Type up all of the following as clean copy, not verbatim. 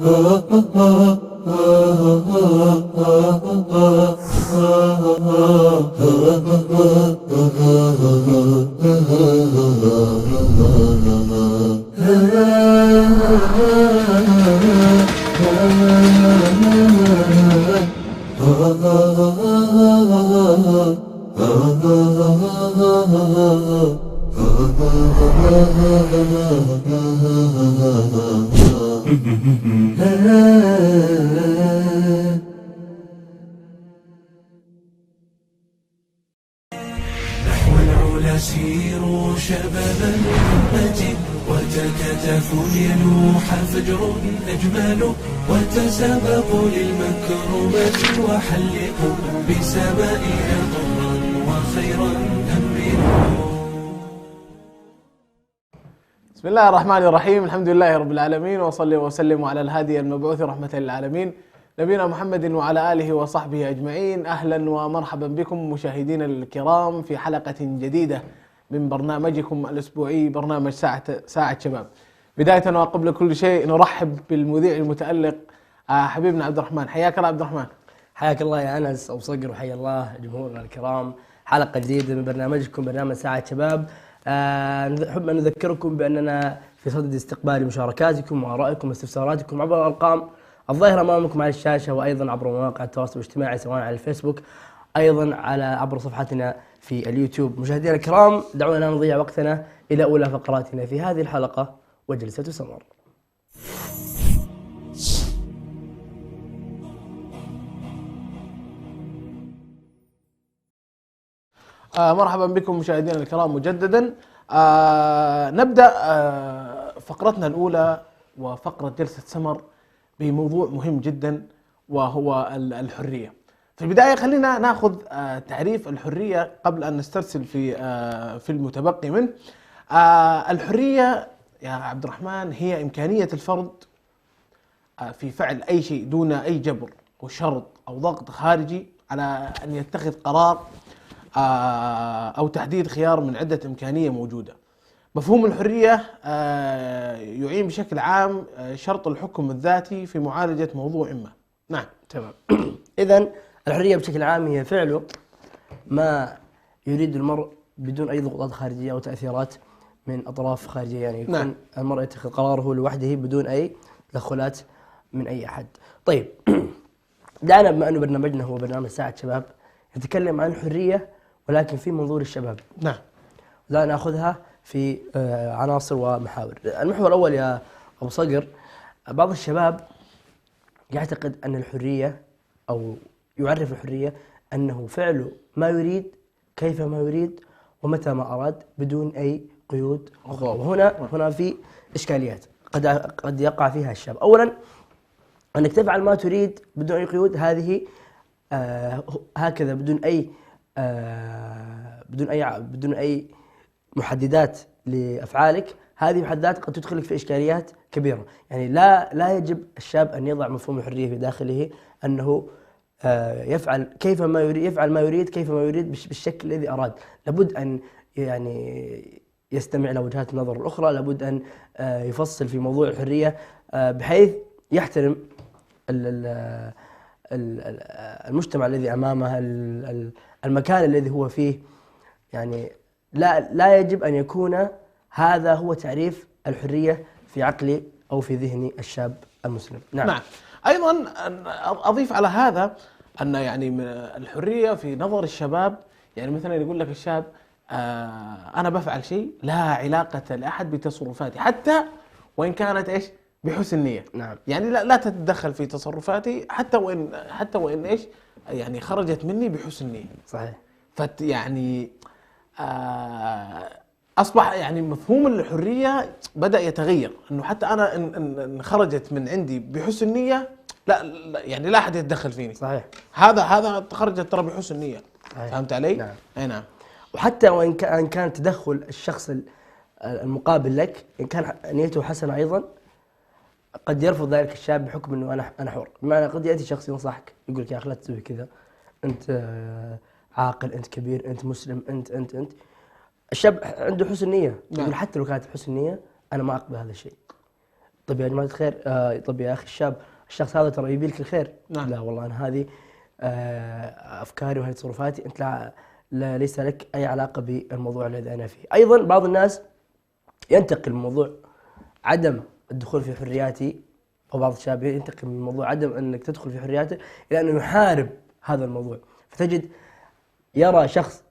نحو العلا سيروا شبابا مجد، وتكاتفوا ليلوح فجر أجمل، وتسابقوا للمكرمات وحلقوا بسمائها طرا وخيرا أمنوا. بسم الله الرحمن الرحيم. الحمد لله رب العالمين، وصلي وسلم على الهادي المبعوث رحمة للعالمين نبينا محمد وعلى آله وصحبه أجمعين. أهلا ومرحبا بكم مشاهدينا الكرام في حلقة جديدة من برنامجكم الأسبوعي برنامج ساعة شباب. بداية وقبل كل شيء نرحب بالمذيع المتألق حبيبنا عبد الرحمن. حياك الله عبد الرحمن. حياك الله يا أنس أو صقر، وحيا الله جمهورنا الكرام. حلقة جديدة من برنامجكم برنامج ساعة شباب. نحب أن نذكركم بأننا في صدد استقبال مشاركاتكم وآرائكم واستفساراتكم عبر الأرقام الظاهرة أمامكم على الشاشة، وأيضا عبر مواقع التواصل الاجتماعي سواء على الفيسبوك، أيضا عبر صفحتنا في اليوتيوب. مشاهدينا الكرام، دعونا لا نضيع وقتنا إلى أولى فقراتنا في هذه الحلقة وجلسة سمر. مرحبا بكم مشاهدينا الكرام مجددا. نبدأ فقرتنا الأولى وفقرة جلسة سمر بموضوع مهم جدا، وهو الحرية. في البداية خلينا ناخذ تعريف الحرية قبل أن نسترسل في المتبقي منه. الحرية يا عبد الرحمن هي إمكانية الفرد في فعل أي شيء دون أي جبر وشرط أو ضغط خارجي على أن يتخذ قرار أو تحديد خيار من عدة إمكانية موجودة. مفهوم الحرية يعين بشكل عام شرط الحكم الذاتي في معالجة موضوع ما. نعم تمام. إذن الحرية بشكل عام هي فعله ما يريد المرء بدون أي ضغوطات خارجية أو تأثيرات من أطراف خارجية، يعني يكون نعم. المرء يتخذ قراره لوحده بدون أي تدخلات من أي أحد. طيب، دعنا بما أنه برنامجنا هو برنامج ساعة شباب نتكلم عن الحرية ولكن في منظور الشباب. نعم. لا نأخذها في عناصر ومحاور. المحور الأول يا أبو صقر، بعض الشباب يعتقد أن الحرية أو يعرف الحرية أنه فعل ما يريد كيف ما يريد ومتى ما أراد بدون أي قيود أخرى. وهنا في إشكاليات قد يقع فيها الشاب. أولا، أنك تفعل ما تريد بدون أي قيود، هذه هكذا بدون أي محددات لأفعالك، هذه محددات قد تدخلك في إشكاليات كبيرة. يعني لا يجب الشاب أن يضع مفهوم الحرية في داخله أنه يفعل كيف ما يريد، يفعل ما يريد كيف ما يريد بالشكل الذي أراد. لابد أن يعني يستمع إلى وجهات النظر الأخرى، لابد أن يفصل في موضوع الحرية بحيث يحترم المجتمع الذي أمامه، المكان الذي هو فيه. يعني لا يجب أن يكون هذا هو تعريف الحرية في عقل أو في ذهن الشاب المسلم. نعم. أيضا أضيف على هذا أن يعني الحرية في نظر الشباب، يعني مثلا يقول لك الشاب أنا بفعل شيء لا علاقة لأحد بتصرفاتي حتى وإن كانت إيش بحسن نية. نعم. يعني لا تتدخل في تصرفاتي حتى وإن إيش يعني خرجت مني بحسن نية. صحيح. يعني أصبح يعني مفهوم الحرية بدأ يتغير، إنه حتى أنا إن خرجت من عندي بحسن نية لا يعني لا أحد يتدخل فيني. صحيح. هذا خرجت ترى بحسن نية. صحيح. فهمت علي؟ نعم. أي نعم. وحتى وإن كان تدخل الشخص المقابل لك إن كان نيته حسنة أيضا قد يرفض ذلك الشاب بحكم أنه أنا حر. بمعنى قد يأتي شخص ينصحك يقول لك يا أخي لا تسوي كذا، أنت عاقل، أنت كبير، أنت مسلم، أنت الشاب عنده حسن نية. نعم. يقول حتى لو كانت حسن نية أنا ما أقبل هذا الشيء. طيب يا جماعة الخير، طيب يا أخي الشاب، الشخص هذا ترى يبي لك الخير. نعم. لا والله أنا هذه أفكاري وهذه تصرفاتي، أنت ليس لك أي علاقة بالموضوع الذي أنا فيه. أيضا بعض الناس ينتقل من موضوع عدم الدخول في حرياتي، أو بعض الشباب ينتقل من موضوع عدم أنك تدخل في حرياته إلى أنه يحارب هذا الموضوع. فتجد يرى شخص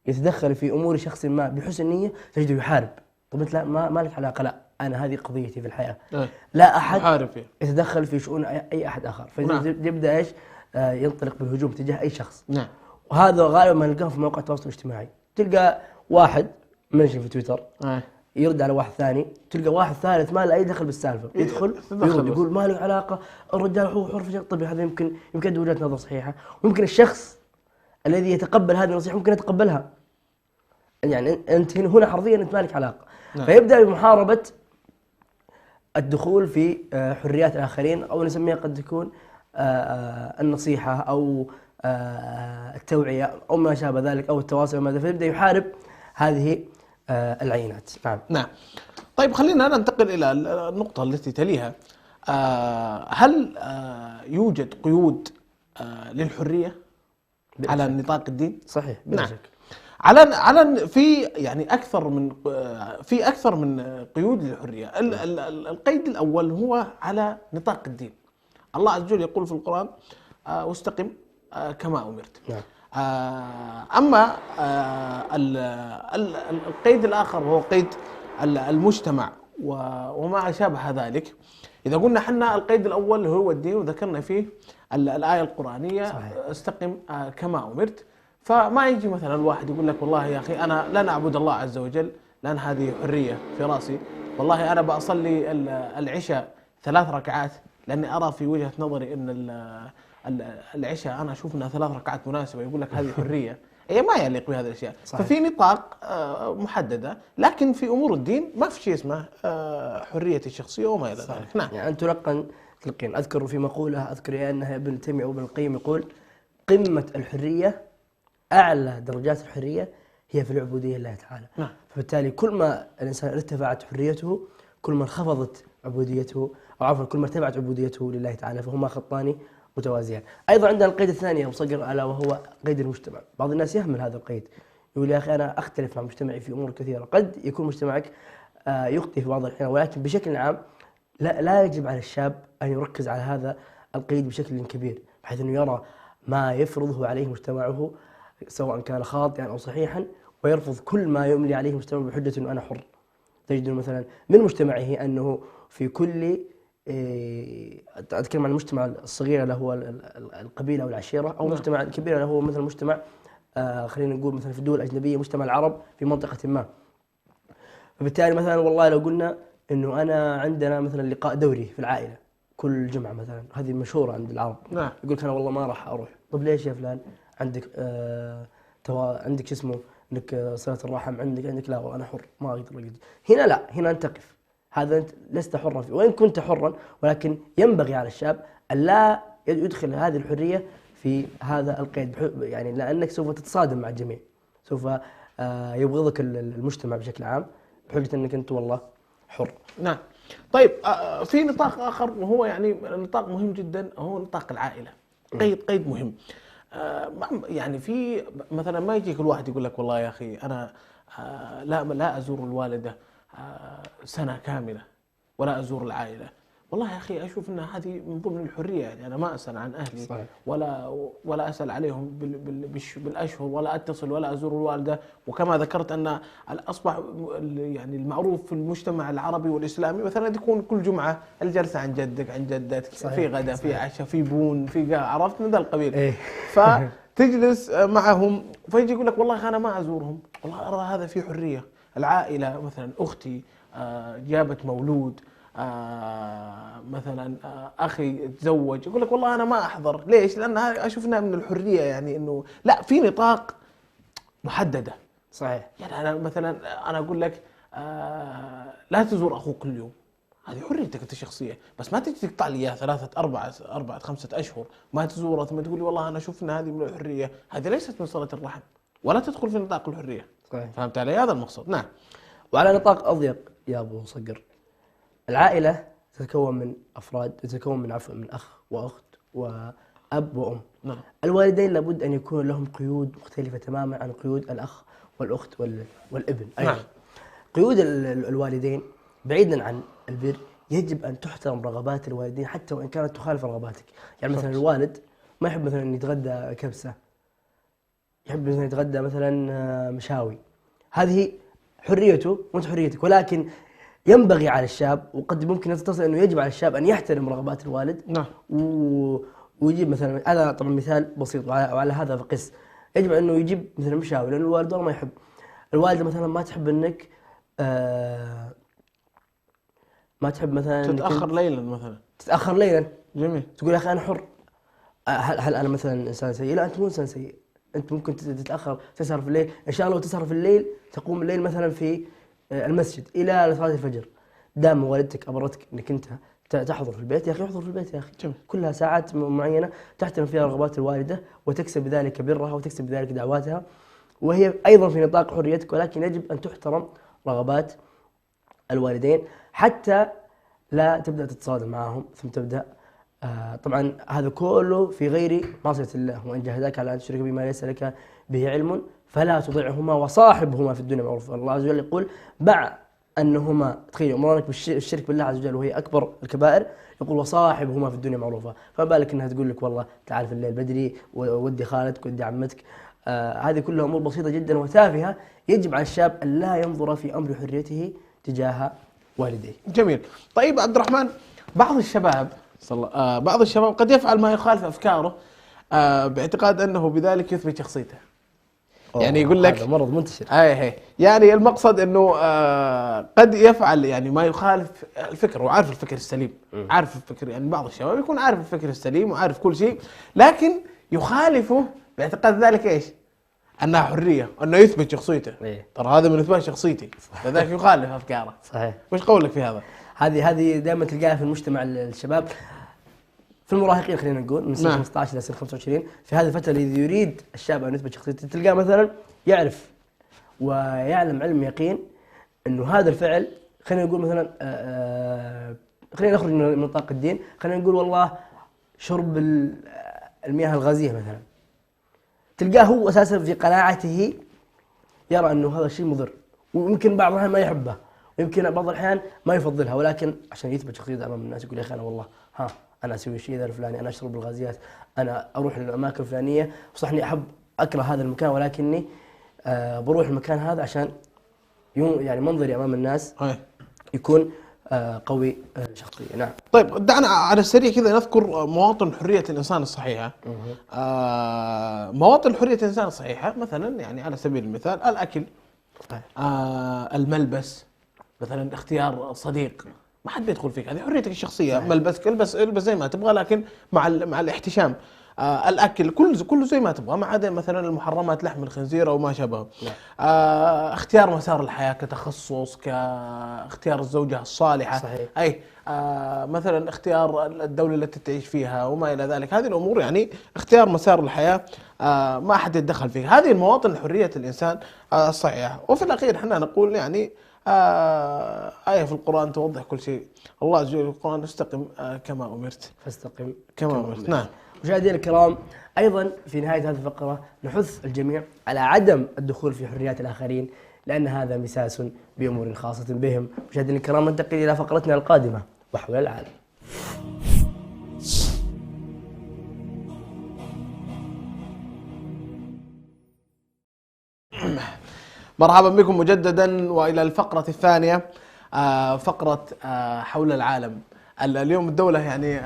يتدخل في أمور شخص ما بحسن نية، تجده يحارب. طب أنت لا، ما لك علاقة. لا، أنا هذه قضيتي في الحياة، لا أحد يتدخل في شؤون أي أحد آخر. فيبدأ إيش؟ ينطلق بالهجوم تجاه أي شخص. نعم. وهذا غالبا ما نلقاه في مواقع التواصل الاجتماعي. تلقى واحد منشن في تويتر يرد على واحد ثاني، تلقى واحد ثالث ما له اي دخل بالسالفه يدخل يقول ما له علاقه، الرجال هو حر في شيء. طيب هذا يمكن وجهه نظر صحيحه، ويمكن الشخص الذي يتقبل هذه النصيحه ممكن يتقبلها. يعني انت هنا حرفيا انت ما لك علاقه. نعم. فيبدا بمحاربه الدخول في حريات الاخرين، او نسميها قد تكون النصيحه او التوعيه او ما شابه ذلك، او التواصل وما. فيبدا يحارب هذه العينات. نعم. نعم. طيب خلينا ننتقل إلى النقطة التي تليها. هل يوجد قيود للحرية على نطاق الدين؟ صحيح. بلا نعم. شك. على في يعني أكثر من قيود للحرية. القيد الأول هو على نطاق الدين. الله عز وجل يقول في القرآن: واستقم كما أمرت. نعم. أما القيد الآخر هو قيد المجتمع وما شابه ذلك. إذا قلنا حنا القيد الأول هو الدين، وذكرنا فيه الآية القرآنية: صحيح. استقم كما أمرت. فما يجي مثلا الواحد يقول لك والله يا أخي أنا لن أعبد الله عز وجل لأن هذه حرية في رأسي، والله أنا بأصلي العشاء 3 ركعات لأني أرى في وجهة نظري أن العشاء أنا أشوف أنها 3 ركعات مناسبة، يقول لك هذه حرية. هي ما يليق بهذه الأشياء. صحيح. ففي نطاق محددة، لكن في أمور الدين ما في شيء اسمه حرية الشخصية وما إلى ذلك. نعم. يعني أن تلقين. أذكر في مقولة أذكر أنها ابن تيمية وابن القيم يقول: قمة الحرية، أعلى درجات الحرية هي في العبودية لله تعالى. نعم. فبالتالي كل ما الإنسان ارتفعت حريته، كل ما انخفضت عبوديته، أو عفوا كل ما ارتفعت عبوديته لله تعالى، فهما خطان متوازيان. أيضا عندنا القيد الثاني أبو صقر، ألا وهو قيد المجتمع. بعض الناس يهمل هذا القيد، يقول يا أخي أنا أختلف مع مجتمعي في أمور كثيرة. قد يكون مجتمعك يخطئ في بعض الأحيان، ولكن بشكل عام لا يجب على الشاب أن يركز على هذا القيد بشكل كبير، بحيث أنه يرى ما يفرضه عليه مجتمعه سواء كان خاطئا أو صحيحا، ويرفض كل ما يملي عليه مجتمعه بحجة أنه أنا حر. تجد مثلا من مجتمعه أنه في كل أتكلم عن المجتمع الصغير اللي هو القبيلة أو العشيرة، أو المجتمع الكبير اللي هو مثل مجتمع خلينا نقول مثلا في الدول الأجنبية مجتمع العرب في منطقة ما. فبالتالي مثلا والله لو قلنا إنه أنا عندنا مثلا لقاء دوري في العائلة كل جمعة مثلا، هذه مشهورة عند العرب. نعم. يقول أنا والله ما راح أروح. طب ليش يا فلان؟ عندك عندك اسمه انك صلة الرحم، عندك لا والله انا حر ما اقدر اجي. هنا لا، هنا انت تقف، هذا انت لست حرا فيه، وان كنت حرا، ولكن ينبغي على الشاب ان لا يدخل هذه الحرية في هذا القيد، يعني لانك سوف تتصادم مع الجميع، سوف يبغضك المجتمع بشكل عام بحجة انك انت والله حر. نعم. طيب في نطاق اخر وهو يعني نطاق مهم جدا، هو نطاق العائلة. قيد مهم. يعني في مثلا ما يجيك الواحد يقول لك والله يا أخي أنا لا أزور الوالدة سنة كاملة ولا أزور العائلة. والله يا أخي أشوف أن هذه من ضمن الحرية، يعني أنا ما أسأل عن أهلي. صحيح. ولا أسأل عليهم بالأشهر، ولا أتصل ولا أزور الوالدة. وكما ذكرت أن أصبح يعني المعروف في المجتمع العربي والإسلامي مثلا تكون كل جمعة الجلسة عن جدك عن جدتك. صحيح. في غدا، في عشاء، في بون، في عرفت من ذا القبيل. فتجلس معهم، فيجي يقول لك والله أنا ما أزورهم. والله أرى هذا في حرية. العائلة مثلا أختي جابت مولود، مثلا أخي تزوج، يقول لك والله أنا ما أحضر. ليش؟ لأن أشوفنا من الحرية، يعني إنه لا، في نطاق محددة. صحيح. يعني أنا مثلا أنا أقول لك لا تزور أخوك كل يوم، هذه حريتك أنت الشخصية، بس ما تجي تقطع لي إياه 3 4 5 أشهر ما تزوره ثم تقول لي والله أنا أشوف أن هذه من الحرية. هذه ليست من صلة الرحم ولا تدخل في نطاق الحرية. صحيح. فهمت علي؟ هذا المقصود. نعم. وعلى نطاق أضيق يا أبو صقر، العائلة تتكون من أفراد، تتكون من عفوا من أخ وأخت وأب وأم. نعم. الوالدين لابد أن يكون لهم قيود مختلفة تماما عن قيود الأخ والأخت والابن أيضا. نعم. قيود الوالدين بعيدا عن البر يجب أن تحترم رغبات الوالدين حتى وإن كانت تخالف رغباتك. يعني مثلا الوالد ما يحب مثلا يتغدى كبسة، يحب مثلا يتغدى مثلا مشاوي، هذه حريته وانت حريتك، ولكن ينبغي على الشاب وقد ممكن تصل انه يجب على الشاب ان يحترم رغبات الوالد. نعم. ويجيب مثلا، هذا طبعا مثال بسيط وعلى هذا فقس، يجب انه يجيب مثلا مشاوي لان الوالد والله ما يحب. الوالده مثلا ما تحب انك ما تحب مثلا تتاخر ليلا مثلا. تتاخر ليلا. جميل. تقول يا اخي انا حر. هل انا مثلا انسان سيء؟ لا، انت مو انسان سيء، انت ممكن تتاخر، تسهر في الليل، ان شاء الله وتسهر في الليل تقوم الليل مثلا في المسجد الى صلاه الفجر، دام والدتك امرتك انك انت تحضر في البيت، يا اخي احضر في البيت يا اخي. جميل. كلها ساعات معينه تحترم فيها رغبات الوالده وتكسب بذلك برها وتكسب بذلك دعواتها، وهي ايضا في نطاق حريتك، ولكن يجب ان تحترم رغبات الوالدين حتى لا تبدا تتصادم معهم ثم تبدا طبعا هذا كله في غير معصية الله. وإن جاهداك على أن تشرك بما ليس لك به علم فلا تطيعهما وصاحبهما في الدنيا معروفا. الله عز وجل يقول مع أنهما، تخيل أمرك بالشرك بالله عز وجل وهي أكبر الكبائر، يقول وصاحبهما في الدنيا معروفا. فما بالك أنها تقول لك والله تعال في الليل بدري ودي خالتك ودي عمتك. هذه كلها أمور بسيطة جدا وتافهة يجب على الشاب أن لا ينظر في أمر حريته تجاه والديه. جميل. طيب عبد الرحمن، بعض الشباب بعض الشباب قد يفعل ما يخالف أفكاره باعتقاد أنه بذلك يثبت شخصيته. يعني يقول لك هذا مرض منتشر. هي يعني المقصد أنه قد يفعل يعني ما يخالف الفكر وعارف الفكر السليم. عارف الفكر، يعني بعض الشباب يكون عارف الفكر السليم وعارف كل شيء، لكن يخالفه باعتقاد ذلك إيش؟ أنها حرية، أنه يثبت شخصيته. ترى هذا من إثبات شخصيتي، لذلك يخالف أفكاره. صحيح. وش قولك في هذا؟ هذه دائما تلقاها في المجتمع الشباب، في المراهقين خلينا نقول من سن 15 الى سن 25، في هذه الفتره اللي يريد الشاب ان يثبت شخصيته، تلقاه مثلا يعرف ويعلم علم يقين انه هذا الفعل، خلينا نقول مثلا خلينا نخرج من نطاق الدين، خلينا نقول والله شرب المياه الغازيه مثلا، تلقاه هو اساسا في قناعته يرى انه هذا الشيء مضر، ويمكن بعض الاحيان ما يحبه، ويمكن بعض الأحيان ما يفضلها، ولكن عشان يثبت شخصيته أمام الناس يقول يا أخي أنا والله أنا أسوي الشيء ذا الفلاني، أنا أشرب الغازيات، أنا أروح للأماكن الفلانية، صح إني أحب أكره هذا المكان ولكني بروح المكان هذا عشان يعني منظري أمام الناس يكون قوي شخصيا. نعم. طيب دعنا على السريع كذا نذكر مواطن حرية الإنسان الصحيحة. مواطن حرية الإنسان الصحيحة مثلا يعني على سبيل المثال الأكل، الملبس، مثلا اختيار صديق ما حد بيدخل فيك، هذه حريتك الشخصية. ملبسك البس زي ما تبغى لكن مع الاحتشام. الأكل كله زي ما تبغى ما عدا مثلا المحرمات لحم الخنزير أو ما شابهه. اختيار مسار الحياة كتخصص، كاختيار الزوجة الصالحة. صحيح. أي مثلا اختيار الدولة التي تعيش فيها وما إلى ذلك، هذه الأمور يعني اختيار مسار الحياة ما أحد يتدخل فيها. هذه المواطن حرية الإنسان الصحيحة. وفي الأخير احنا نقول يعني آية في القرآن توضح كل شيء. الله عز وجل في القرآن استقم كما أمرت فاستقم كما أمرت. نعم. مشاهدينا الكرام، أيضا في نهاية هذه الفقرة نحث الجميع على عدم الدخول في حريات الآخرين، لأن هذا مساس بأمور خاصة بهم. مشاهدينا الكرام، ننتقل إلى فقرتنا القادمة وحول العالم. مرحبا بكم مجددا وإلى الفقرة الثانية، فقرة حول العالم. اليوم الدولة يعني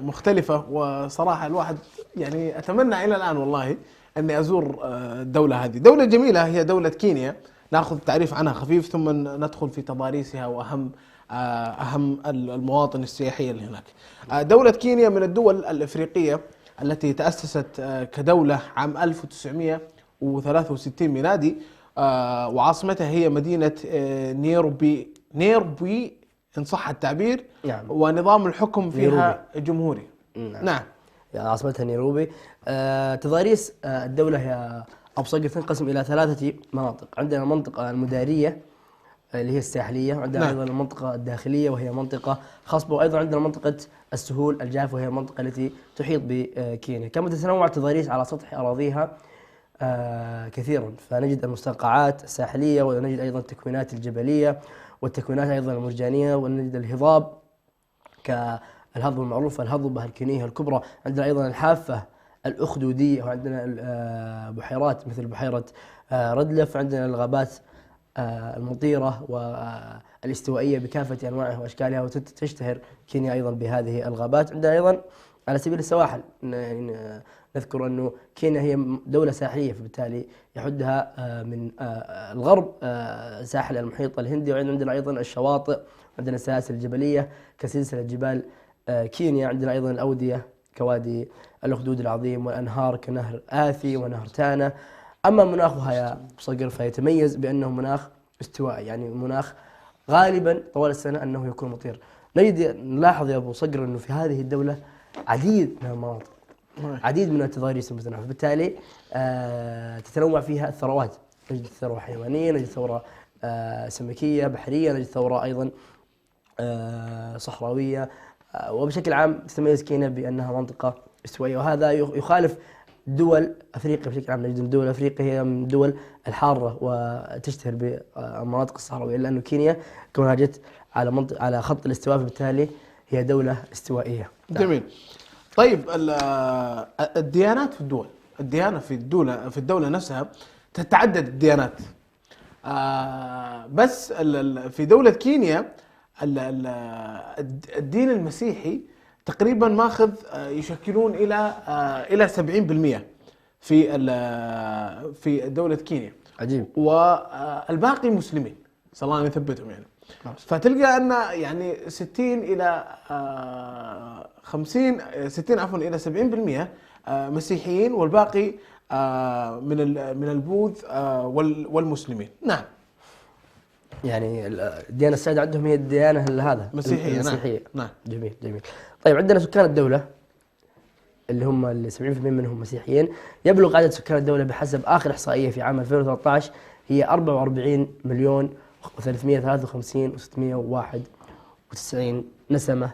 مختلفة، وصراحة الواحد يعني أتمنى إلى الآن والله أني أزور الدولة هذه. دولة جميلة هي دولة كينيا، نأخذ تعريف عنها خفيف ثم ندخل في تضاريسها وأهم المواطن السياحية اللي هناك. دولة كينيا من الدول الإفريقية التي تأسست كدولة عام 1963 ميلادي، وعاصمتها هي مدينة نيروبي إن صح التعبير. نعم. ونظام الحكم فيها جمهوري. نعم. عاصمتها نيروبي. تضاريس الدولة يا أبو صقر تنقسم إلى 3 مناطق. عندنا المنطقة المدارية اللي هي الساحلية، وعندنا نعم. أيضا المنطقة الداخلية وهي منطقة خصبة، وأيضا عندنا منطقة السهول الجافة وهي المنطقة التي تحيط بكينيا. كما تتنوع التضاريس على سطح أراضيها كثيرا، فنجد المستنقعات الساحلية، ونجد أيضا التكوينات الجبلية والتكوينات أيضا المرجانية، ونجد الهضاب كالهضبة المعروفة الهضبة الكينية الكبرى. عندنا أيضا الحافة الأخدودية، وعندنا بحيرات مثل بحيرة ردلف، عندنا الغابات المطيرة والاستوائية بكافة أنواعها وأشكالها، وتشتهر كينيا أيضا بهذه الغابات. عندنا أيضا على سبيل السواحل، يعني نذكر أنه كينيا هي دولة ساحلية، فبالتالي يحدها من الغرب ساحل المحيط الهندي، وعندنا أيضا الشواطئ، عندنا السلاسل الجبلية كسلسلة جبال كينيا، عندنا أيضا الأودية كوادي الأخدود العظيم، والأنهار كنهر آثي ونهر تانا. أما مناخها يا صقر فيتميز بأنه مناخ استوائي، يعني مناخ غالبا طوال السنة أنه يكون مطير. نلاحظ يا أبو صقر أنه في هذه الدولة عديد من المناطق، عديد من التضاريس المتنوعة، فبالتالي تتنوع فيها الثروات. نجد ثروة حيوانية، نجد ثروة سمكية بحرية، نجد ثروة أيضا صحراوية، وبشكل عام تتميز كينيا بأنها منطقة استوائية، وهذا يخالف دول أفريقيا بشكل عام. نجد أن دول أفريقيا هي من الدول الحارة وتشتهر بالمناطق الصحراوية، إلا أن كينيا كونها جت على خط الاستواء، فبالتالي هي دولة استوائية. جميل. طيب الديانات في الدول، الديانة في الدولة نفسها تتعدد الديانات، بس في دولة كينيا الدين المسيحي تقريبا ماخذ يشكلون الى 70% في دولة كينيا. عجيب. والباقي مسلمين، صلى الله يثبتهم يعني. فتلقى ان يعني 60 عفوا الى 70% مسيحيين، والباقي من البوذ والمسلمين. نعم. يعني الديانة السائدة عندهم هي الديانة هذا مسيحية. المسيحية. نعم. جميل جميل. طيب عندنا سكان الدولة اللي هم 70% منهم مسيحيين. يبلغ عدد سكان الدولة بحسب آخر إحصائية في عام 2013 هي 44,053,691 نسمة.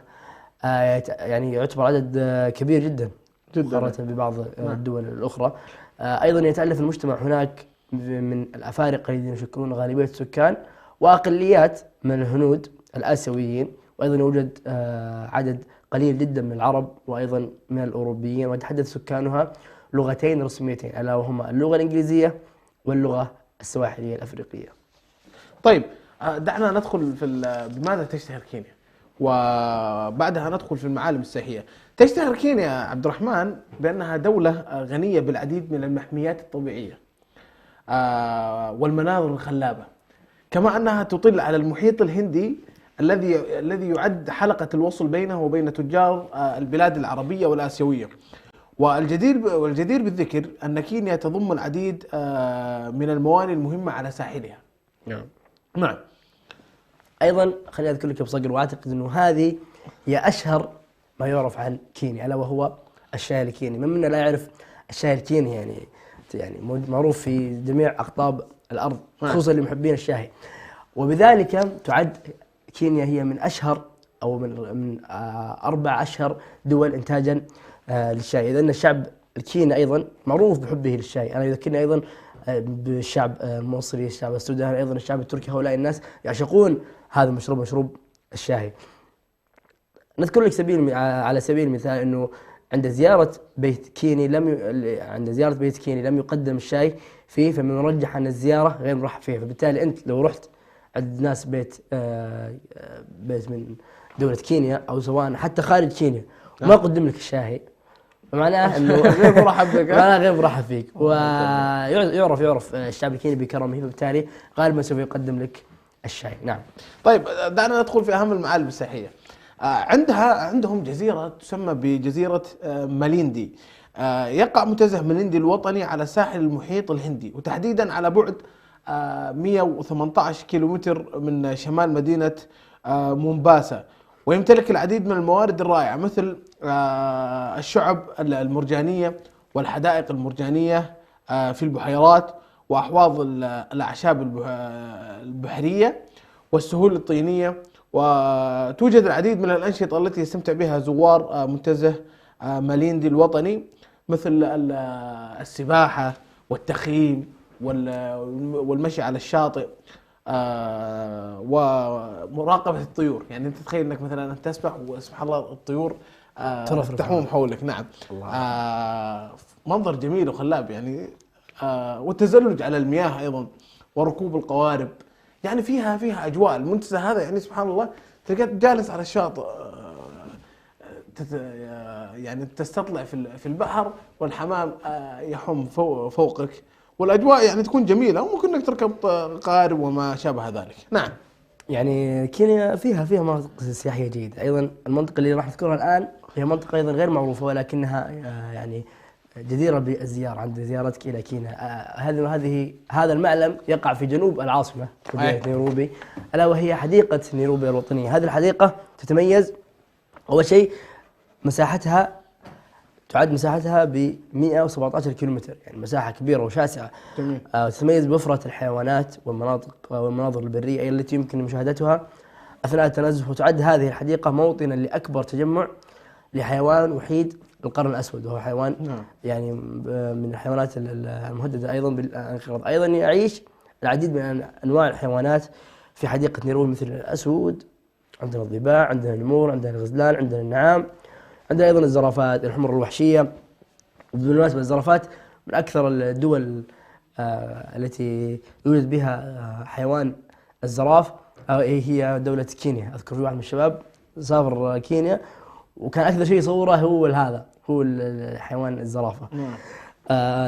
يعني يعتبر عدد كبير جدا مقارنة ببعض الدول الأخرى. أيضا يتألف المجتمع هناك من الأفارقة الذين يشكلون غالبية السكان، وأقليات من الهنود الآسيويين، وأيضا يوجد عدد قليل جدا من العرب وأيضا من الأوروبيين، ويتحدث سكانها لغتين رسميتين، ألا وهما اللغة الإنجليزية واللغة السواحلية الأفريقية. طيب دعنا ندخل بماذا تشتهر كينيا، وبعدها ندخل في المعالم السياحية. تشتهر كينيا عبد الرحمن بأنها دولة غنية بالعديد من المحميات الطبيعية والمناظر الخلابة، كما أنها تطل على المحيط الهندي الذي يعد حلقة الوصل بينه وبين تجار البلاد العربية والآسيوية. والجدير بالذكر أن كينيا تضم العديد من الموانئ المهمة على ساحلها. نعم. أيضا خليني أذكر لك بصقر، وأعتقد أنه هذه هي أشهر ما يعرف عن كينيا، ألا وهو الشاي الكيني. من منا لا يعرف الشاي الكيني؟ يعني معروف في جميع أقطاب الأرض، خصوصا لمحبين الشاي، وبذلك تعد كينيا هي من أشهر أو من 4 أشهر دول إنتاجا للشاي. إذن الشعب الكيني أيضا معروف بحبه للشاي. أنا يذكرني أيضا بالشعب المصري، الشعب السوداني، أيضا الشعب التركي، هؤلاء الناس يعشقون هذا المشروب، مشروب الشاي. نذكر لك على سبيل المثال أنه عند زيارة بيت كيني لم يقدم الشاي فيه، فمن يرجح أن الزيارة غير مرحب فيها. فبالتالي أنت لو رحت عند ناس بيت من دولة كينيا أو سواء حتى خارج كينيا وما قدم لك الشاي، فمعناه أنه غير مرحب بك. معناه غير مرحب فيك. ويعرف الشعب الكيني بكرمه، فبالتالي غالبا سوف يقدم لك الشاي. نعم. طيب دعنا ندخل في أهم المعالم السياحية. عندهم جزيرة تسمى بجزيرة ماليندي. يقع منتزه ماليندي الوطني على ساحل المحيط الهندي، وتحديدا على بعد 118 كيلومتر من شمال مدينة مومباسا، ويمتلك العديد من الموارد الرائعة مثل الشعب المرجانية والحدائق المرجانية في البحيرات وأحواض الأعشاب البحرية، والسهول الطينية. وتوجد العديد من الأنشطة التي يستمتع بها زوار منتزه ماليندي الوطني، مثل السباحة والتخييم والمشي على الشاطئ، ومراقبة الطيور. يعني أنت تتخيل أنك مثلا أنت تسبح وسبحان الله الطيور تحوم حولك. نعم. منظر جميل وخلاب يعني. والتزلج على المياه أيضا، وركوب القوارب. يعني فيها أجواء. المنتزه هذا يعني سبحان الله تلقاك جالس على الشاطئ، يعني تستطلع في البحر، والحمام يحوم فوقك، والأجواء يعني تكون جميلة. وممكن انك تركب قارب وما شابه ذلك. نعم. يعني كينيا فيها مناطق سياحية جيدة. أيضا المنطقة اللي راح نذكرها الآن هي منطقة أيضا غير معروفة، ولكنها يعني جديرة بالزيارة عند زيارتك إلى كينيا. هذا المعلم يقع في جنوب العاصمة مدينة نيروبي، ألا وهي حديقة نيروبي الوطنية. هذه الحديقة تتميز أول شيء تعد مساحتها ب 117 كيلومتر، يعني مساحة كبيرة وشاسعة. جميل. تتميز بوفرة الحيوانات والمناظر البرية التي يمكن مشاهدتها أثناء التنزه. وتعد هذه الحديقة موطنا لأكبر تجمع لحيوان وحيد القرن الأسود، وهو حيوان يعني من الحيوانات المهددة أيضا بالانقراض. أيضا يعيش العديد من أنواع الحيوانات في حديقة نيروبي، مثل الأسود، عندنا الضباع، عندنا النمور، عندنا الغزلان، عندنا النعام، عندنا أيضا الزرافات الحمر الوحشية. وبالمناسبة الزرافات من أكثر الدول التي يوجد بها حيوان الزراف هي دولة كينيا. أذكر في واحد من الشباب سافر كينيا وكان أكثر شيء يصوره هو الحيوان الزرافة.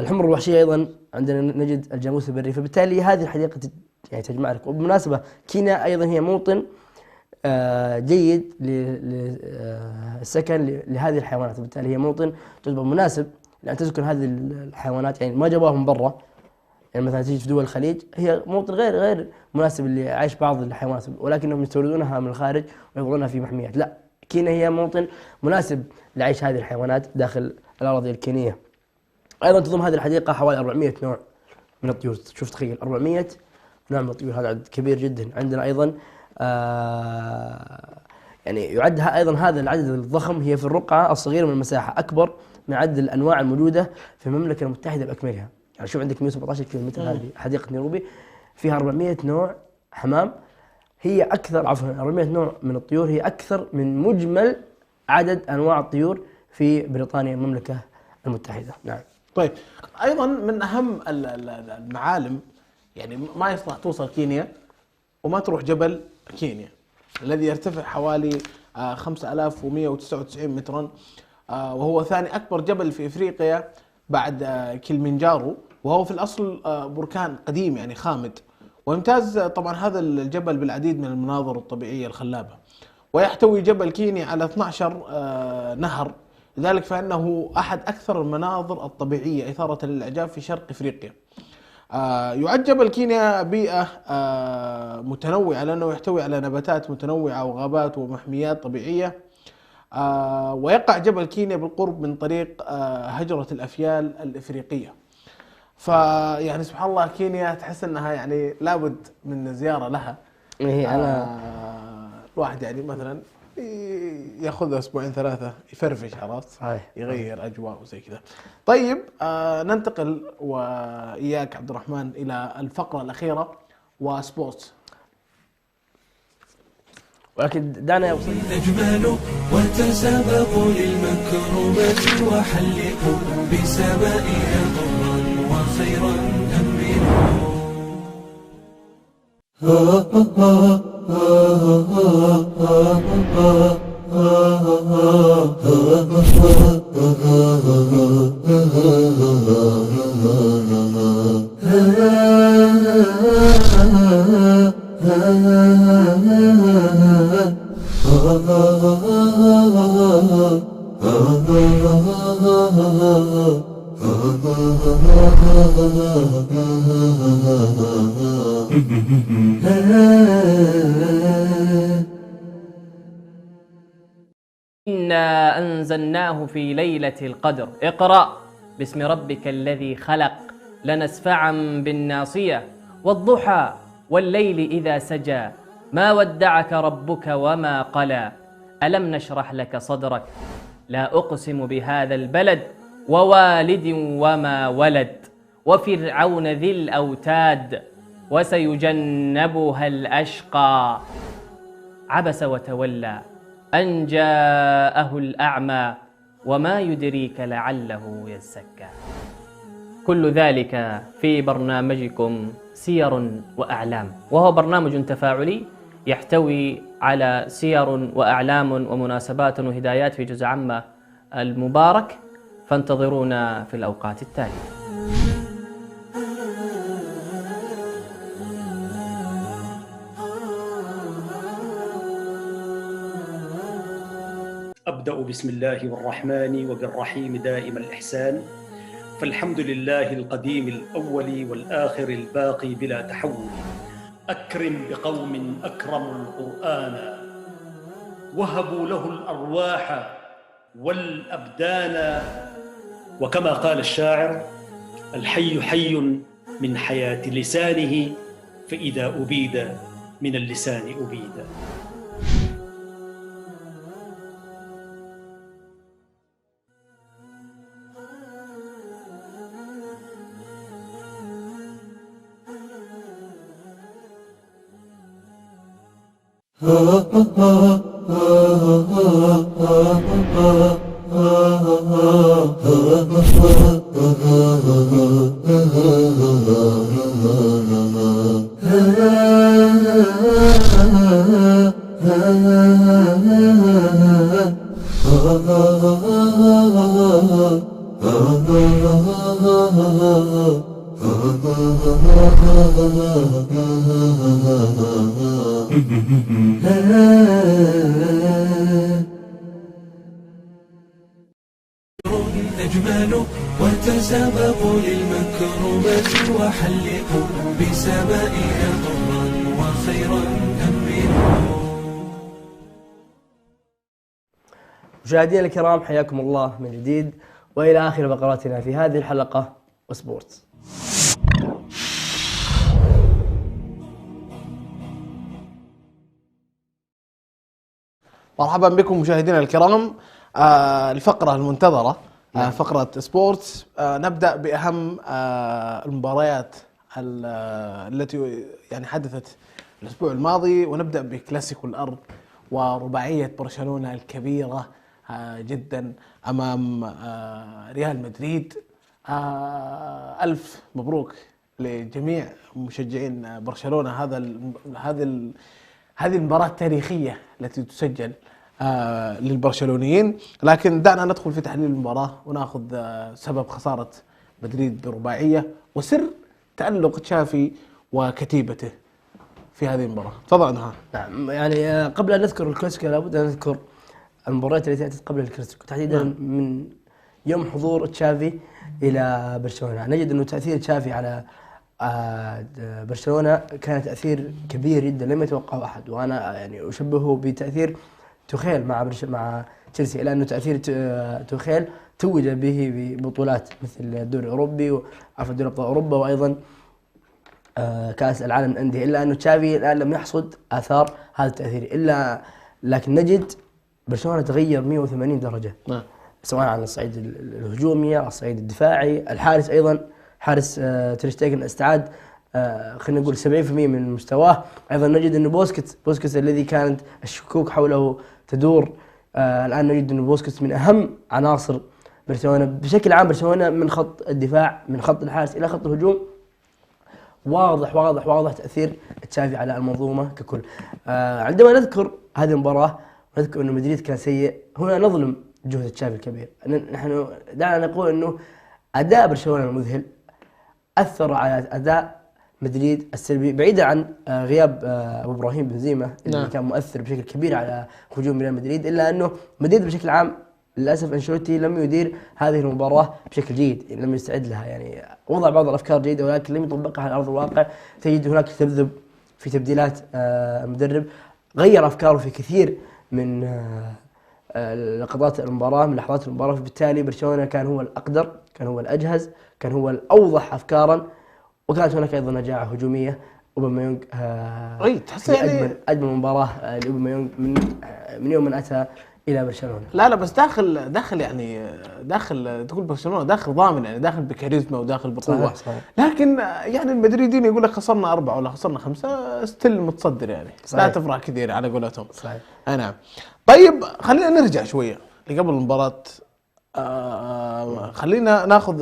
الحمر الوحشية أيضا عندنا نجد الجاموس البري. فبالتالي هذه الحديقة يعني تجمع لك. وبالمناسبة كينيا أيضا هي موطن جيد للسكن لهذه الحيوانات، وبالتالي هي موطن تعتبر مناسب لأن تسكن هذه الحيوانات. يعني ما جابوها من برا، يعني مثلا تيجي في دول الخليج هي موطن غير مناسب اللي عايش بعض الحيوانات، ولكنهم يستوردونها من الخارج ويضعونها في محميات. لا، كينيا هي موطن مناسب لعيش هذه الحيوانات داخل الأراضي الكينية. أيضا تضم هذه الحديقة حوالي 400 نوع من الطيور. شوف تخيل 400 نوع من الطيور، هذا عدد كبير جدا. عندنا أيضا يعني يعد أيضا هذا العدد الضخم هي في الرقعة الصغيرة من المساحة أكبر من عدد الأنواع الموجودة في المملكة المتحدة بأكملها. يعني شوف عندك 117 كيلومتر، هذه حديقة نيروبي فيها 400 نوع حمام. هي أكثر 400 نوع من الطيور هي أكثر من مجمل عدد أنواع الطيور في بريطانيا المملكة المتحدة. نعم. طيب، أيضا من أهم المعالم، يعني ما يصلح توصل كينيا وما تروح جبل كينيا الذي يرتفع حوالي 5199 مترا، وهو ثاني أكبر جبل في إفريقيا بعد كليمنجارو، وهو في الأصل بركان قديم يعني خامد. ويمتاز طبعا هذا الجبل بالعديد من المناظر الطبيعية الخلابة. ويحتوي جبل كينيا على 12 نهر، لذلك فإنه أحد أكثر المناظر الطبيعية إثارة للإعجاب في شرق إفريقيا. يعد جبل كينيا بيئة متنوعة لأنه يحتوي على نباتات متنوعة وغابات ومحميات طبيعية. ويقع جبل كينيا بالقرب من طريق هجرة الأفيال الإفريقية. فيعني سبحان الله كينيا تحس أنها يعني لابد من زيارة لها. الواحد يعني مثلا ياخذ اسبوعين ثلاثه يفرفش، عرفت؟ يغير اجواء وزي كذا. طيب، ننتقل واياك عبد الرحمن الى الفقره الاخيره وسبورت. ولكن دعنا يوصل اجملوا وتسابقوا للمكرمات وحلقوا بسمائها ضرا وخيرا امنوا. إنا أنزلناه في ليلة القدر. اقرأ باسم ربك الذي خلق، لنسفعا بالناصية والضحى والليل إذا سجى ما ودعك ربك وما قلى، ألم نشرح لك صدرك، لا أقسم بهذا البلد ووالد وما ولد، وفرعون ذي الأوتاد، وسيجنبها الأشقى، عبس وتولى أن جاءه الأعمى، وما يدريك لعله يزكى. كل ذلك في برنامجكم سير وأعلام، وهو برنامج تفاعلي يحتوي على سير وأعلام ومناسبات وهدايات في جزء عامة المبارك، فانتظرونا في الأوقات التالية. أبدأ بسم الله الرحمن وبالرحيم دائم الإحسان، فالحمد لله القديم الأول والآخر الباقي بلا تحول. أكرم بقوم أكرموا القرآن، وهبوا له الأرواح والأبدان. وكما قال الشاعر: الحي حي من حياة لسانه، فإذا أبيد من اللسان أبيد. أجمل وتسابقوا للمكرمة وحلقوا بسمائها ضرا وخيرا أمنوا. مشاهدينا الكرام، حياكم الله من جديد وإلى آخر فقراتنا في هذه الحلقة وسبورت. مرحبا بكم مشاهدينا الكرام. الفقرة المنتظرة فقرة سبورتس. نبدأ بأهم المباريات التي يعني حدثت الأسبوع الماضي، ونبدأ بكلاسيكو الأرض ورباعية برشلونة الكبيرة جدا أمام ريال مدريد. ألف مبروك لجميع مشجعين برشلونة. هذه المباراة التاريخية التي تسجل للبرشلونيين. لكن دعنا ندخل في تحليل المباراة وناخذ سبب خسارة مدريد برباعية وسر تألق تشافي وكتيبته في هذه المباراة. تفضل عنها. نعم، يعني قبل أن نذكر الكلاسيكو لابد أن نذكر المباريات التي أتت قبل الكلاسيكو، تحديدا من يوم حضور تشافي إلى برشلونة. نجد أنه تأثير تشافي على برشلونة كان تأثير كبير جدا لم يتوقعه أحد، وأنا يعني أشبهه بتأثير توخيل مع تشيلسي، إلا أنه تأثير توخيل توج به ببطولات مثل الدوري الأوروبي وعفوا دوري أبطال أوروبا وأيضا كأس العالم للأندية، إلا أنه تشافي الآن لم يحصد آثار هذا التأثير. لكن نجد برشلونة تغير 180 درجة سواء على الصعيد الهجومي على الصعيد الدفاعي. الحارس أيضا حارس تير شتيجن استعاد خلينا نقول 70% من مستواه. أيضا نجد أنه بوسكيتس الذي كانت الشكوك حوله تدور، الآن نجد أنه بوسكيتس من أهم عناصر برشلونة بشكل عام. برشلونة من خط الدفاع من خط الحارس إلى خط الهجوم واضح تأثير تشافي على المنظومة ككل. عندما نذكر هذه المباراة ونذكر أنه مدريد كان سيء، هنا نظلم جهد تشافي الكبير. نحن دعنا نقول أنه أداء برشلونة المذهل أثر على أداء مدريد السلبي، بعيدا عن غياب أبو إبراهيم بنزيما اللي كان مؤثر بشكل كبير على هجوم ريال مدريد. إلا أنه مدريد بشكل عام للأسف أنشيلوتي لم يدير هذه المباراة بشكل جيد، لم يستعد لها، يعني وضع بعض الأفكار جيدة ولكن لم يطبقها على أرض الواقع. تجد هناك تذبذب في تبديلات المدرب، غير أفكاره في كثير من لقطات المباراة من لحظات المباراة، فبالتالي برشلونة كان هو الأقدر، كان هو الأجهز، كان هو الأوضح أفكارا، وكانت هناك أيضا نجاعة هجومية اوباميونج اي تحس هي يعني اجمل مباراه لاوباميونج من يوم من اتى الى برشلونه. لا بس داخل يعني داخل تقول برشلونه داخل ضامن، يعني داخل بكاريزما وداخل بقوه. صحيح. لكن يعني المدريدين يقول لك خسرنا 4 ولا خسرنا 5 ستيل متصدر يعني. صحيح. لا تفرح كثير على قولتهم. صحيح. نعم. طيب خلينا نرجع شويه لقبل المباراه. خلينا ناخذ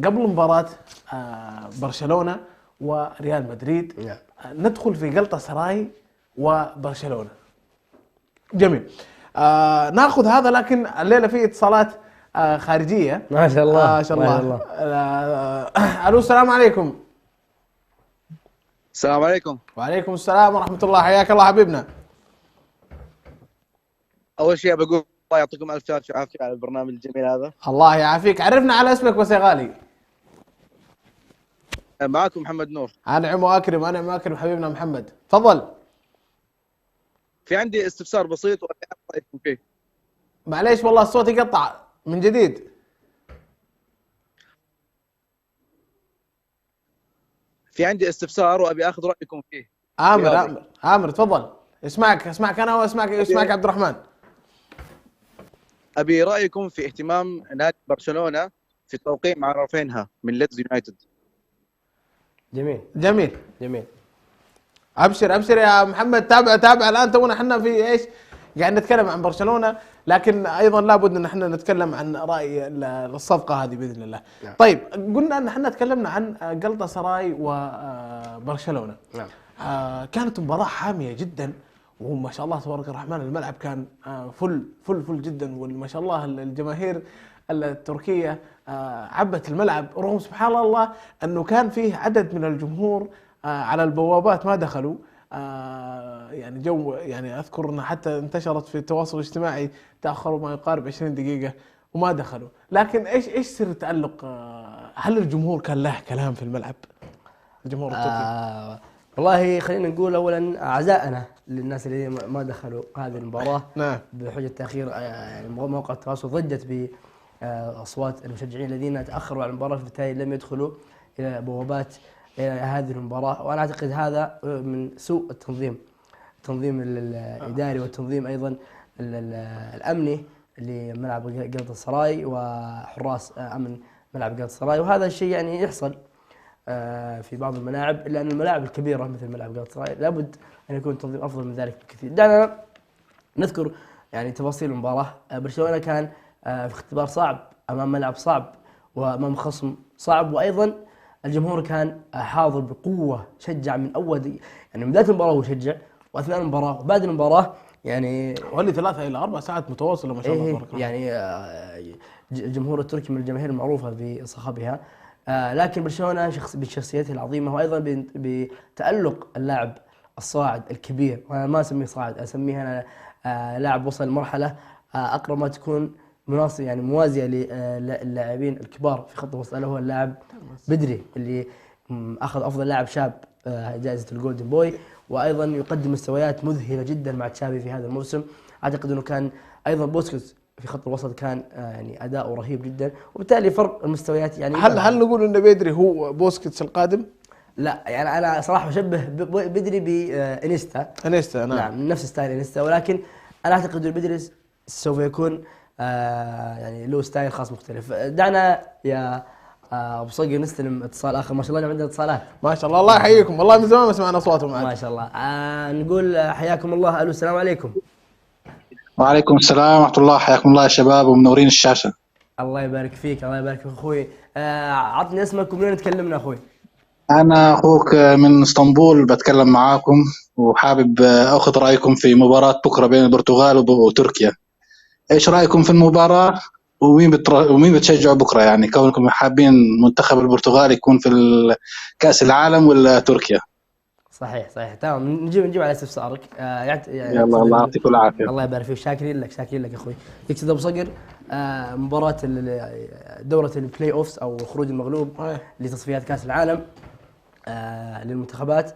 قبل مباراه برشلونه وريال مدريد. نعم. ندخل في جلطة سراي وبرشلونه. جميل. ناخذ هذا، لكن الليله في اتصالات خارجيه. ما شاء الله. ما شاء الله. الو السلام عليكم. السلام عليكم. وعليكم السلام ورحمه الله، حياك الله حبيبنا. اول شيء بقول الله يعطيكم الف عافيه على البرنامج الجميل هذا. الله يعافيك، عرفنا على اسمك بس يا غالي. معكم محمد نور. انعم واكرم، انعم واكرم حبيبنا محمد، تفضل. في عندي استفسار بسيط وأبي أعرف رايكم فيه. معليش والله الصوت يقطع من جديد. في عندي استفسار وابي اخذ رايكم فيه. آمر تفضل. اسمعك انا واسمعك عبد الرحمن. ابي رايكم في اهتمام نادي برشلونه في التوقيع مع رافينها من ليدز يونايتد. جميل. ابشر يا محمد، تابع الان. تونا احنا في ايش قاعد نتكلم عن برشلونه، لكن ايضا لابد ان احنا نتكلم عن راي الصفقه هذه باذن الله. نعم. طيب قلنا ان احنا تكلمنا عن جلطة سراي وبرشلونه. نعم. كانت مباراه حاميه جدا، وما شاء الله تبارك الرحمن الملعب كان فل جدا، وما شاء الله الجماهير التركيه عبت الملعب، رغم سبحان الله انه كان فيه عدد من الجمهور على البوابات ما دخلوا. يعني جو، يعني اذكر ان حتى انتشرت في التواصل الاجتماعي تاخروا ما يقارب 20 دقيقه وما دخلوا. لكن ايش سر التالق؟ هل الجمهور كان له كلام في الملعب؟ الجمهور التركي. والله خلينا نقول اولا عزاءنا للناس اللي ما دخلوا هذه المباراه. نعم. بحجه تاخير يعني مواقع التواصل ضجت باصوات المشجعين الذين تاخروا على المباراه، فبالتالي لم يدخلوا الى بوابات هذه المباراه. وانا اعتقد هذا من سوء التنظيم الاداري والتنظيم ايضا الامني لملعب جلطة سراي وحراس امن ملعب جلطة سراي. وهذا الشيء يعني يحصل في بعض الملاعب، الا ان الملاعب الكبيره مثل ملعب جلطة سراي لابد ان يكون التنظيم افضل من ذلك بكثير. دعنا نذكر يعني تفاصيل المباراه. برشلونه كان في اختبار صعب امام ملعب صعب وامام خصم صعب، وايضا الجمهور كان حاضر بقوه، شجع من اول يعني من بدايه المباراه هو شجع، واثناء المباراه وبعد المباراه يعني ولي 3 إلى 4 ساعات متواصله ما شاء الله تبارك الله. يعني الجمهور التركي من الجماهير المعروفه بصخبها. لكن برشلونه بشخصيته العظيمه، وايضا بتالق اللاعب الصاعد الكبير، وانا ما اسميه صاعد، اسميه انا لاعب وصل لمرحله اقرب ما تكون مناصب يعني موازيه للاعبين الكبار في خط الوسط، هو اللاعب بدري اللي اخذ افضل لاعب شاب جائزه الجولدن بوي، وايضا يقدم مستويات مذهله جدا مع تشافي في هذا الموسم. اعتقد انه كان ايضا بوسكيتس في خط الوسط كان يعني اداؤه رهيب جدا، وبالتالي فرق المستويات يعني هل نقول ان بدري هو بوسكيتس القادم؟ لا يعني انا صراحه بشبه بدري بانيستا. نعم نفس ستايل انيستا، ولكن انا اعتقد ان بدري سوف يكون يعني له ستايل خاص مختلف. دعنا يا ابو صقر نستلم اتصال اخر. ما شاء الله عندنا اتصالات ما شاء الله. الله يحييكم، والله من زمان ما سمعنا اصواتهم ما شاء الله. نقول حياكم الله. الو السلام عليكم. وعليكم السلام ورحمة الله، حياكم الله يا شباب ومنورين الشاشة. الله يبارك فيك. الله يبارك فيك اخوي. عطني اسمك ومن وين تكلمنا اخوي؟ أنا أخوك من اسطنبول بتكلم معاكم، وحابب أخذ رأيكم في مباراة بكرة بين البرتغال وتركيا. إيش رأيكم في المباراة ومين بتشجعوا بكرة؟ يعني كونكم حابين منتخب البرتغال يكون في كأس العالم ولا تركيا؟ صحيح تمام. نجيب على استفسارك. يلا الله يعطيكم العافية. الله يبارك فيك. شاكرين لك اخوي. يقصد ابو صقر مباراة دورة البلاي اوفس او خروج المغلوب لتصفيات كأس العالم للمنتخبات.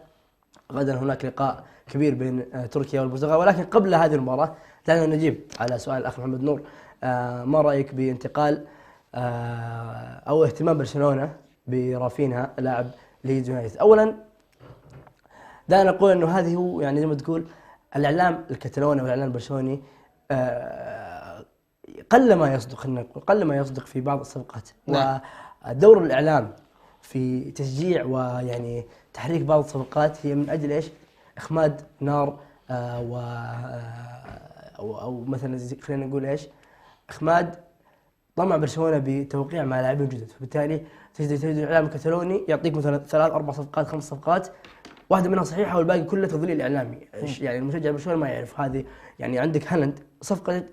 غدا هناك لقاء كبير بين تركيا والبرتغال، ولكن قبل هذه المباراة دعنا نجيب على سؤال الاخ محمد نور. ما رأيك بانتقال او اهتمام برشلونة برافينها لاعب ليدز يونايتد. اولا دائما نقول انه هذه هو يعني زي ما تقول الاعلام الكتالوني والاعلام البرشلوني قلما يصدق، خلينا نقول قلما يصدق في بعض الصفقات. نعم. ودور الاعلام في تشجيع ويعني تحريك بعض الصفقات هي من اجل ايش؟ اخماد نار او مثلا خلينا نقول ايش؟ اخماد طمع برشلونه بتوقيع مع لاعبين جدد، فبالتالي تجد الاعلام الكتالوني يعطيك مثلا 3 4 صفقات 5 صفقات، واحده منها صحيحه والباقي كله تضليل اعلامي. يعني المشجع برشلونه ما يعرف هذه. يعني عندك هالاند صفقه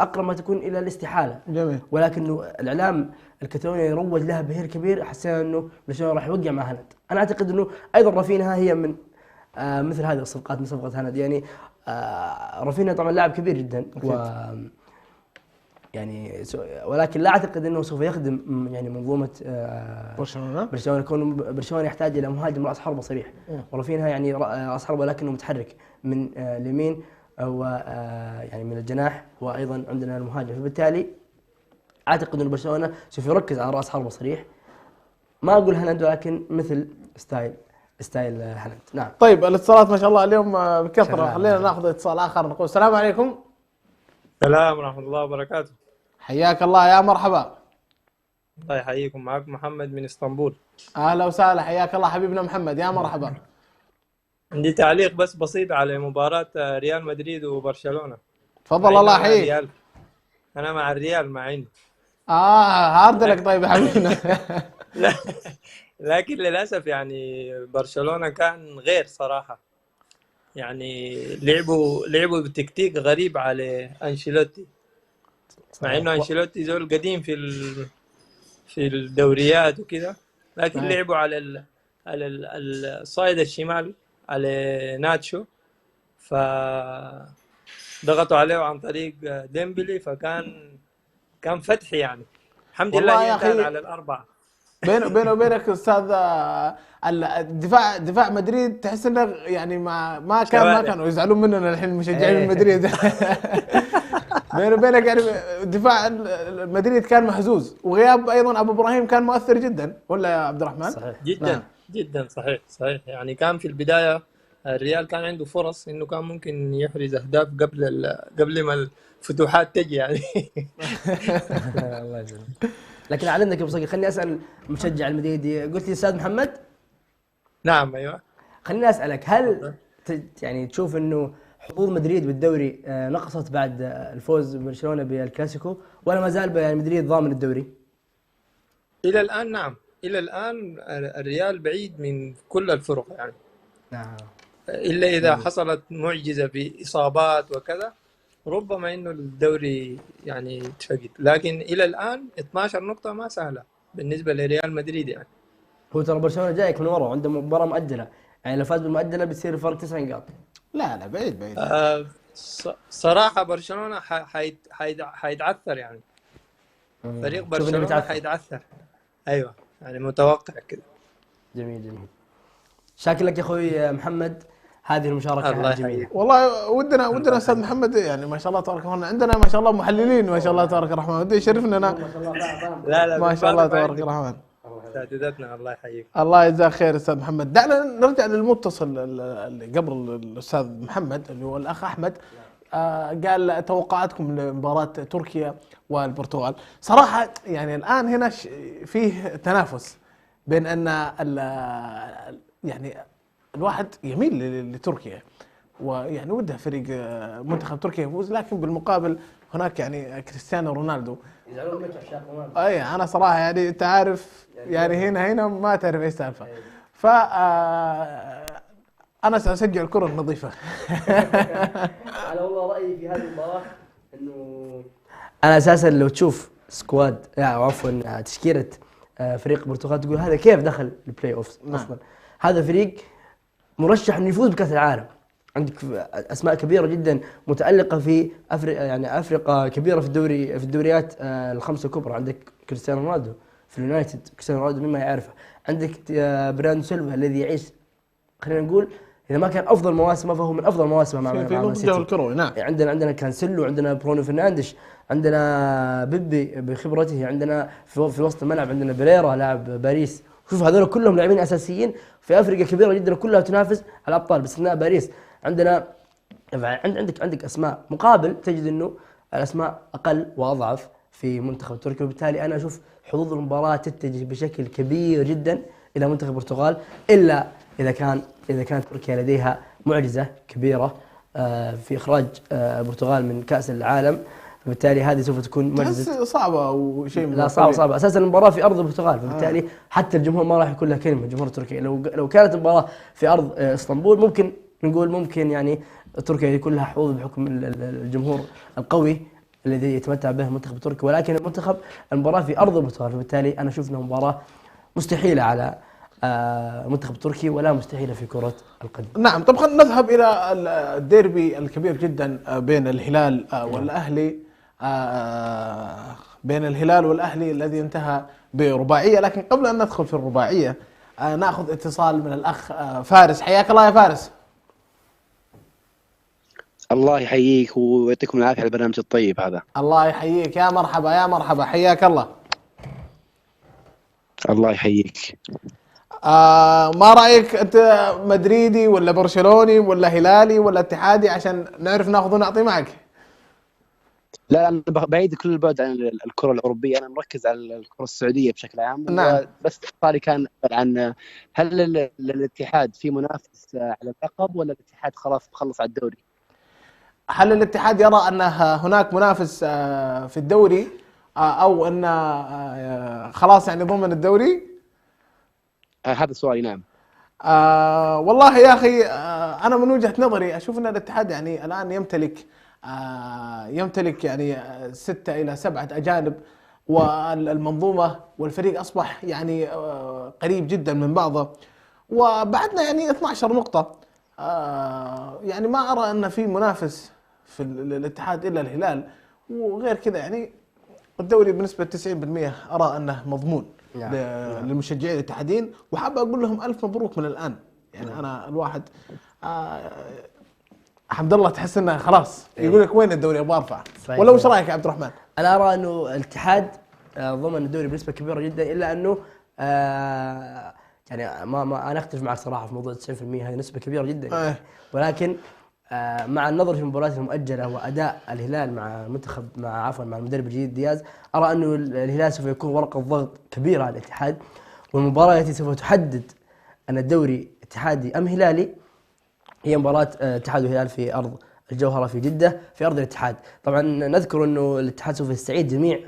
اقرب ما تكون الى الاستحاله، جميل. ولكنه الاعلام الكتالوني يروج لها بهير كبير، حسينا انه برشلونه راح يوقع مع هالاند. انا اعتقد انه ايضا رافينها هي من مثل هذه الصفقات، من صفقه هالاند. يعني رافينها طبعا لاعب كبير جدا يعني ولكن لا اعتقد انه سوف يخدم يعني منظومه برشلونه. يكون برشلونه يحتاج الى مهاجم راس حربه صريح، ورافينها يعني راس حربه لكنه متحرك من اليمين او يعني من الجناح، وايضا عندنا المهاجم. فبالتالي اعتقد ان برشلونه سوف يركز على راس حربه صريح، ما اقول هالاند ولكن مثل ستايل هالاند. نعم. طيب الاتصالات ما شاء الله اليوم بكثره، خلينا ناخذ اتصال اخر. نقول السلام عليكم. السلام ورحمة الله وبركاته. حياك الله، يا مرحبا. الله يحييكم، معكم محمد من اسطنبول. اهلا وسهلا، حياك الله حبيبنا محمد، يا مرحبا. عندي تعليق بس بسيط على مباراة ريال مدريد وبرشلونة. تفضل الله يحييك. أنا مع الريال مع إني هارد لك. طيب يا حبيبنا. لا لكن للأسف يعني برشلونة كان غير صراحة، يعني لعبوا بتكتيك غريب على أنشيلوتي، مع إنه أنشيلوتي زول قديم في الدوريات وكذا، لكن لعبوا على الصايد الشمال على ناتشو، فضغطوا عليه عن طريق ديمبلي، كان فتح يعني. الحمد لله يا أخي على الأربعة. بينه وبينك استاذ، دفاع مدريد تحس انه يعني ما كانوا يزعلون مننا الحين مشجعين مدريد. بينه وبينك يعني دفاع مدريد كان محزوز، وغياب ايضا ابو ابراهيم كان مؤثر جدا، ولا يا عبد الرحمن؟ صحيح جدا. نعم. جدا صحيح. يعني كان في البدايه الريال كان عنده فرص انه كان ممكن يحرز اهداف قبل ما الفتوحات تجي يعني. الله يجزاك. لكن علمنا كيف صقر. خليني اسال مشجع المدريدي، قلت لي استاذ محمد؟ نعم ايوه. خليني اسالك، هل يعني تشوف انه حظوظ مدريد بالدوري نقصت بعد الفوز برشلونه بالكلاسيكو، ولا ما زال يعني مدريد ضامن الدوري؟ الى الان نعم، الى الان الريال بعيد من كل الفرق يعني. نعم. الا اذا حصلت معجزه باصابات وكذا، ربما انه الدوري يعني تفقد، لكن الى الان 12 نقطه ما سهله بالنسبه لريال مدريد يعني. هو ترى برشلونه جايك من ورا، عنده مباراه مؤجله، يعني لو فاز بالمؤجله بتصير الفرق 9 نقاط. لا بعيد. صراحه برشلونه حيتعثر يعني. فريق برشلونه حيتعثر. ايوه يعني متوقع كده. جميل. شاكر لك يا اخوي محمد، هذه المشاركه جميله. والله ودنا استاذ محمد، يعني ما شاء الله تبارك الرحمن، عندنا ما شاء الله محللين ما شاء الله تبارك الرحمن، ودي يشرفنا انا. لا ما شاء الله تبارك الرحمن. سعادتنا، الله يحييك. الله يجزاك خير استاذ محمد. دعنا نرجع للمتصل اللي قبل الاستاذ محمد اللي هو الاخ احمد. قال توقعاتكم لمباراة تركيا والبرتغال. صراحة يعني الآن هنا فيه تنافس بين أن يعني الواحد يميل لتركيا، ويعني وده فريق منتخب تركيا يفوز، لكن بالمقابل هناك يعني كريستيانو رونالدو. يزعلون منك عشاق رونالدو. أي أنا صراحة يعني أنت عارف يعني هنا ما تعرف إيش سالفة. أنا سأسجل الكرة النظيفة. أنا والله رأيي في هذه المباراة إنه أنا أساساً لو تشوف سكواد يعني عفواً تشكيلة فريق البرتغال تقول هذا كيف دخل البلاي أوف أصلاً. هذا فريق مرشح إنه يفوز بكأس العالم. عندك أسماء كبيرة جداً متألقة في أفريقيا كبيرة في الدوريات الخمسة الكبرى. عندك كريستيانو رونالدو في اليونايتد، كريستيانو رونالدو مما يعرفه. عندك براندو سيلفا الذي يعيش، خلينا نقول إذا ما كان أفضل مواسمه فهو من أفضل مواسمه مع مان سيتي. الكروي. نعم. عندنا كانسيلو، عندنا برونو فرنانديش، عندنا بيبي بخبرته، عندنا في وسط الملعب عندنا بريرا لاعب باريس شوف هذول كلهم لاعبين اساسيين في افريقيا كبيره جدا كلها تنافس على الابطال باستثناء باريس. عندنا عندك اسماء، مقابل تجد انه الاسماء اقل واضعف في منتخب تركيا، وبالتالي انا اشوف حظوظ المباراه تتجه بشكل كبير جدا الى منتخب البرتغال، الا اذا كانت تركيا لديها معجزه كبيره في اخراج البرتغال من كاس العالم، فبالتالي هذه سوف تكون معجزه صعبه وشيء لا صعبه اساسا المباراه في ارض البرتغال، فبالتالي حتى الجمهور ما راح يكون له كلمه. جمهور تركيا لو كانت المباراه في ارض اسطنبول ممكن نقول يعني تركيا يكون لها حظوظ بحكم الجمهور القوي الذي يتمتع به منتخب تركيا، ولكن المباراه في ارض البرتغال، فبالتالي انا اشوف انها مباراه مستحيله على منتخب تركي ولا مستحيله في كره القدم. نعم. طب خلينا نذهب الى الديربي الكبير جدا بين الهلال والاهلي، الذي انتهى برباعيه. لكن قبل ان ندخل في الرباعيه ناخذ اتصال من الاخ فارس. حياك الله يا فارس. الله يحييك ويعطيكم العافيه على البرنامج الطيب هذا. الله يحييك، يا مرحبا يا مرحبا، حياك الله. الله يحييك. ما رايك انت، مدريدي ولا برشلوني ولا هلالي ولا اتحادي، عشان نعرف ناخذ ونعطي معك؟ لا انا بعيد كل البعد عن الكره الاوروبيه، انا مركز على الكره السعوديه بشكل عام. نعم. بس سؤالي كان عن هل الاتحاد في منافس على اللقب ولا الاتحاد خلاص خلص على الدوري؟ هل الاتحاد يرى ان هناك منافس في الدوري او ان خلاص يعني ضمن الدوري؟ هذا سؤالي. نعم. والله يا اخي، انا من وجهة نظري اشوف ان الاتحاد يعني الان يمتلك يعني 6 إلى 7 أجانب، والمنظومة والفريق اصبح يعني قريب جدا من بعضه، وبعدنا يعني 12 نقطة. يعني ما ارى ان في منافس في الاتحاد الا الهلال، وغير كذا يعني الدوري بنسبة 90% ارى انه مضمون للمشجعين الاتحاديين، وحاب اقول لهم الف مبروك من الان. يعني انا الواحد حمد الله تحس انه خلاص يقول لك وين الدوري ابغى ارفع. ولا وش رايك يا عبد الرحمن؟ انا ارى انه الاتحاد ضمن الدوري بنسبه كبيره جدا، الا انه يعني ما انا اختلف معك صراحه في موضوع 90%، هذه نسبه كبيره جدا. ولكن مع النظر في المباريات المؤجله واداء الهلال مع المدرب الجديد دياز، ارى انه الهلال سوف يكون ورقه ضغط كبيره على الاتحاد، والمباراه التي سوف تحدد ان الدوري اتحادي ام هلالي هي مباراه اتحاد والهلال في ارض الجوهره في جده في ارض الاتحاد. طبعا نذكر انه الاتحاد سوف يستعيد جميع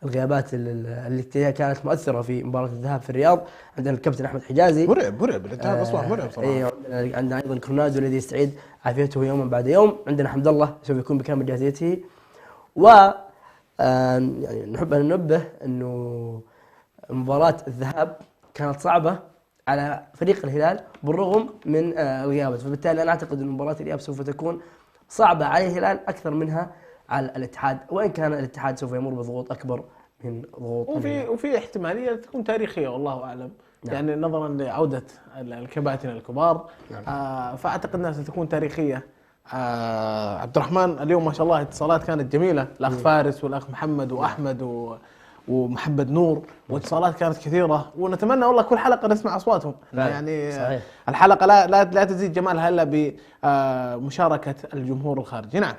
الغيابات التي كانت مؤثره في مباراه الذهاب في الرياض. عندنا الكابتن احمد حجازي مرعب الاتحاد اصبح مرعب صراحه. عندنا ايضا كرونادو الذي يستعيد عافيته يوما بعد يوم. عندنا حمد الله سوف يكون بكامل جاهزيته. و يعني نحب ان ننبه انه مباراه الذهاب كانت صعبه على فريق الهلال بالرغم من الغيابات، فبالتالي انا اعتقد ان مباراه الاياب سوف تكون صعبه على الهلال اكثر منها على الاتحاد، وان كان الاتحاد سوف يمر بضغوط اكبر من ضغوط وفي احتماليه تكون تاريخيه والله اعلم. نعم. يعني نظرا لعوده الكباتن الكبار. نعم. فاعتقد انها ستكون تاريخيه. عبد الرحمن اليوم ما شاء الله اتصالات كانت جميله، الاخ فارس والاخ محمد واحمد ومحمد نور، واتصالات كانت كثيره، ونتمنى والله كل حلقه نسمع اصواتهم. يعني صحيح. الحلقه لا تزيد جمالها الا بمشاركه الجمهور الخارجي. نعم.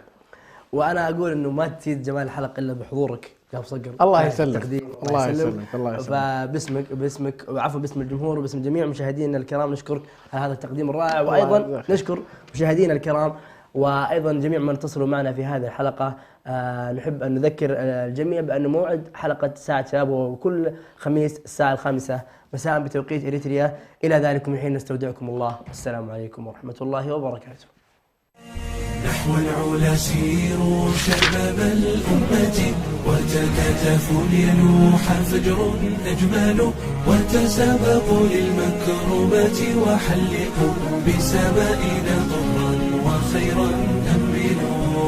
وانا اقول انه ما تزيد جمال الحلقه الا بحضورك يا ابو صقر. الله يسلمك. الله يسلمك. فباسمك وعفوا باسم الجمهور وباسم جميع مشاهدينا الكرام نشكر على هذا التقديم الرائع، وايضا نشكر مشاهدينا الكرام وايضا جميع من اتصلوا معنا في هذه الحلقه. نحب ان نذكر الجميع بان موعد حلقه ساعه شباب وكل خميس الساعه 5 مساء بتوقيت اريتريا. الى ذلكم الحين نستودعكم الله، والسلام عليكم ورحمه الله وبركاته. نحو العلا سيروا شباب الأمة، وتكاتفوا ليلوح فجر أجمل، وتسابقوا للمكرمات وحلقوا بسمائنا ضرا وخيرا أمنوا.